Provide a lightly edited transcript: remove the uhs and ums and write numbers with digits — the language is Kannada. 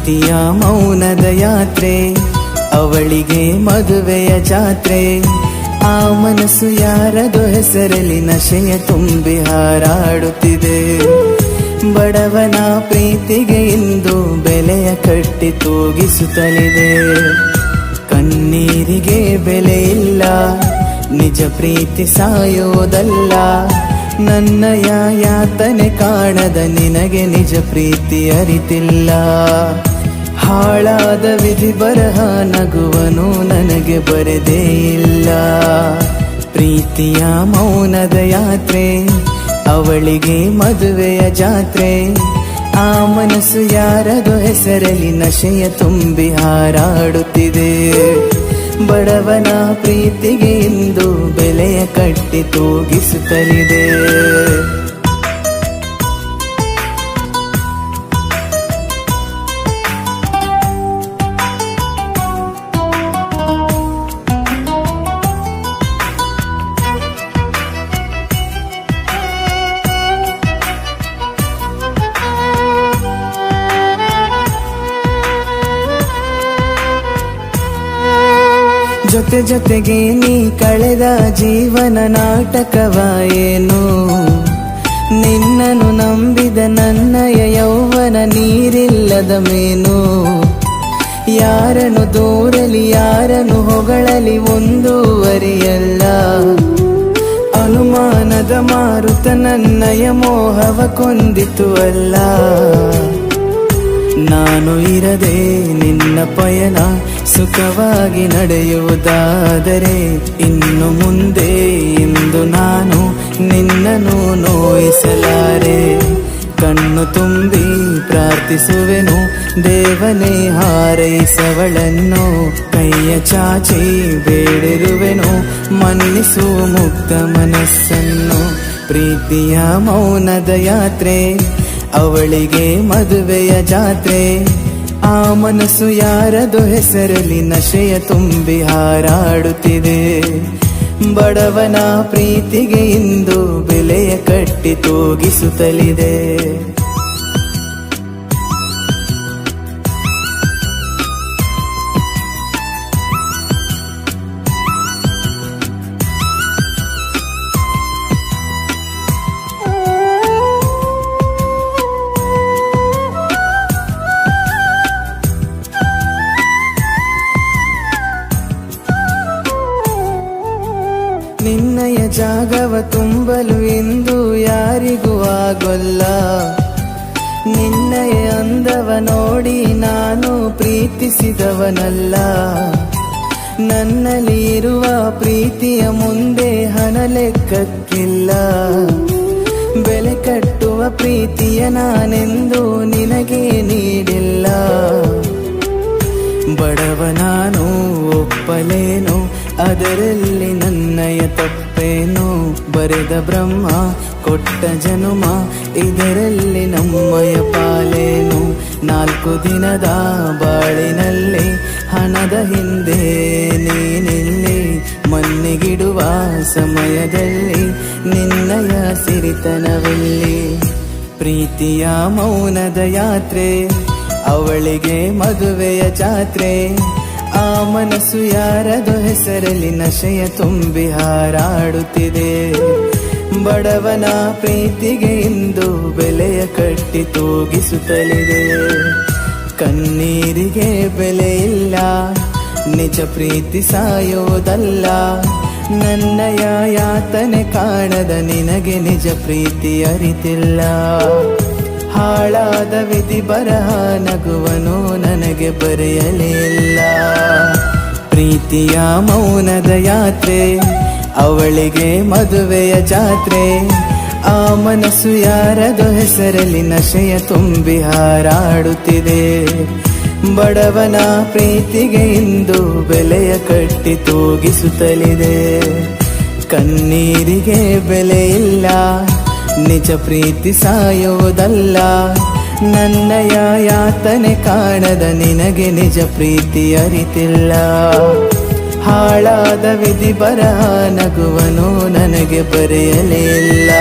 ಪ್ರೀತಿಯ ಮೌನದ ಯಾತ್ರೆ, ಅವಳಿಗೆ ಮದುವೆಯ ಜಾತ್ರೆ. ಆ ಮನಸ್ಸು ಯಾರದೋ ಹೆಸರಲ್ಲಿ ನಶೆಯ ತುಂಬಿ ಹಾರಾಡುತ್ತಿದೆ. ಬಡವನ ಪ್ರೀತಿಗೆ ಇಂದು ಬೆಲೆಯ ಕಟ್ಟಿ ತೂಗಿಸುತ್ತಲಿದೆ. ಕಣ್ಣೀರಿಗೆ ಬೆಲೆ ಇಲ್ಲ, ನಿಜ ಪ್ರೀತಿ ಸಾಯೋದಲ್ಲ. ನನ್ನಯ ಯಾತನೆ ಕಾಣದ ನಿನಗೆ ನಿಜ ಪ್ರೀತಿ ಅರಿತಿಲ್ಲ. ಹಾಳಾದ ವಿಧಿ ಬರಹ ನಗುವನು ನನಗೆ ಬರೆದೇ ಇಲ್ಲ. ಪ್ರೀತಿಯ ಮೌನದ ಯಾತ್ರೆ, ಅವಳಿಗೆ ಮದುವೆಯ ಜಾತ್ರೆ. ಆ ಮನಸ್ಸು ಯಾರದೋ ಹೆಸರಲ್ಲಿ ನಶೆಯ ತುಂಬಿ ಹಾರಾಡುತ್ತಿದೆ. ಬಡವನ ಪ್ರೀತಿಗೆ ಇಂದು ಬೆಲೆಯ ಕಟ್ಟಿ ತೂಗಿಸುತ್ತಲಿದೆ. ಜೊತೆ ಜೊತೆಗೆ ನೀ ಕಳೆದ ಜೀವನ ನಾಟಕವ ಏನು? ನಿನ್ನನ್ನು ನಂಬಿದ ನನ್ನಯ ಯೌವನ ನೀರಿಲ್ಲದ ಮೇನು. ಯಾರನ್ನು ದೂರಲಿ ಯಾರನ್ನು ಹೊಗಳಲಿ ಒಂದೂವರೆಯಲ್ಲ. ಅನುಮಾನದ ಮಾರುತ ನನ್ನಯ ಮೋಹವ ಕೊಂದಿತು ಅಲ್ಲ. ನಾನು ಇರದೆ ನಿನ್ನ ಪಯಣ ಸುಖವಾಗಿ ನಡೆಯುವುದಾದರೆ ಇನ್ನು ಮುಂದೆ ಇಂದು ನಾನು ನಿನ್ನನ್ನು ನೋಯಿಸಲಾರೆ. ಕಣ್ಣು ತುಂಬಿ ಪ್ರಾರ್ಥಿಸುವೆನು ದೇವನೇ ಹಾರೈಸವಳನ್ನು. ಕೈಯ ಚಾಚಿ ಬೇಡಿರುವೆನು ಮನ್ನಿಸು ಮುಗ್ಧ ಮನಸ್ಸನ್ನು. ಪ್ರೀತಿಯ ಮೌನದ ಯಾತ್ರೆ, ಅವಳಿಗೆ ಮದುವೆಯ ಜಾತ್ರೆ. ಆ ಮನಸ್ಸು ಯಾರದೋ ಹೆಸರಲ್ಲಿ ನಶೆಯ ತುಂಬಿ ಹಾರಾಡುತ್ತಿದೆ. ಬಡವನ ಪ್ರೀತಿಗೆ ಇಂದು ಬೆಲೆಯ ಕಟ್ಟಿ ತೂಗಿಸುತ್ತಲಿದೆ. ನಿನ್ನಯ ಜಾಗವ ತುಂಬಲು ಇಂದು ಯಾರಿಗೂ ಆಗೋಲ್ಲ. ನಿನ್ನಯ ಅಂದವ ನೋಡಿ ನಾನು ಪ್ರೀತಿಸಿದವನಲ್ಲ. ನನ್ನಲ್ಲಿ ಇರುವ ಪ್ರೀತಿಯ ಮುಂದೆ ಹಣ ಲೆಕ್ಕಕ್ಕಿಲ್ಲ. ಬೆಲೆ ಕಟ್ಟುವ ಪ್ರೀತಿಯ ನಾನೆಂದು ನಿನಗೆ ನೀಡಿಲ್ಲ. ಬಡವ ನಾನು ಒಪ್ಪಲೇನು, ಅದರಲ್ಲಿ ನನ್ನಯ ತಪ್ಪೇನು? ಬರೆದ ಬ್ರಹ್ಮ ಕೊಟ್ಟ ಜನುಮ, ಇದರಲ್ಲಿ ನಮ್ಮಯ ಪಾಲೇನು? 4 ದಿನದ ಬಾಳಿನಲ್ಲಿ ಹಣದ ಹಿಂದೆ ನೀನಿಲ್ಲಿ. ಮಣ್ಣಿಗಿಡುವ ಸಮಯದಲ್ಲಿ ನಿನ್ನಯ ಸಿರಿತನವೆಲ್ಲಿ? ಪ್ರೀತಿಯ ಮೌನದ ಯಾತ್ರೆ, ಅವಳಿಗೆ ಮದುವೆಯ ಜಾತ್ರೆ. ಆ ಮನಸ್ಸು ಯಾರದೋ ಹೆಸರಲ್ಲಿ ನಶೆಯ ತುಂಬಿ ಹಾರಾಡುತ್ತಿದೆ. ಬಡವನ ಪ್ರೀತಿಗೆ ಇಂದು ಬೆಲೆಯ ಕಟ್ಟಿ ತೂಗಿಸುತ್ತಲಿದೆ. ಕಣ್ಣೀರಿಗೆ ಬೆಲೆ ಇಲ್ಲ, ನಿಜ ಪ್ರೀತಿ ಸಾಯೋದಲ್ಲ. ನನ್ನಯ ಯಾತನೆ ಕಾಣದ ನಿನಗೆ ನಿಜ ಪ್ರೀತಿ ಅರಿತಿಲ್ಲ. ಹಾಳಾದ ವಿಧಿ ಬರಹ ನಗುವನು ನನಗೆ ಬರೆಯಲಿಲ್ಲ. ಪ್ರೀತಿಯ ಮೌನದ ಯಾತ್ರೆ, ಅವಳಿಗೆ ಮದುವೆಯ ಜಾತ್ರೆ. ಆ ಮನಸ್ಸು ಯಾರದೋ ಹೆಸರಲ್ಲಿ ನಶೆಯ ತುಂಬಿ ಹಾರಾಡುತ್ತಿದೆ. ಬಡವನ ಪ್ರೀತಿಗೆ ಇಂದು ಬೆಲೆಯ ಕಟ್ಟಿ ತೂಗಿಸುತ್ತಲಿದೆ. ಕಣ್ಣೀರಿಗೆ ಬೆಲೆ ಇಲ್ಲ, ನಿಜ ಪ್ರೀತಿ ಸಾಯೋದಲ್ಲ. ನನ್ನಯ ಯಾತನೆ ಕಾಣದ ನಿನಗೆ ನಿಜ ಪ್ರೀತಿ ಅರಿತಿಲ್ಲ. ಹಾಳಾದ ವಿಧಿ ಬರಹ ನಗುವನು ನನಗೆ ಬರೆಯಲಿಲ್ಲ.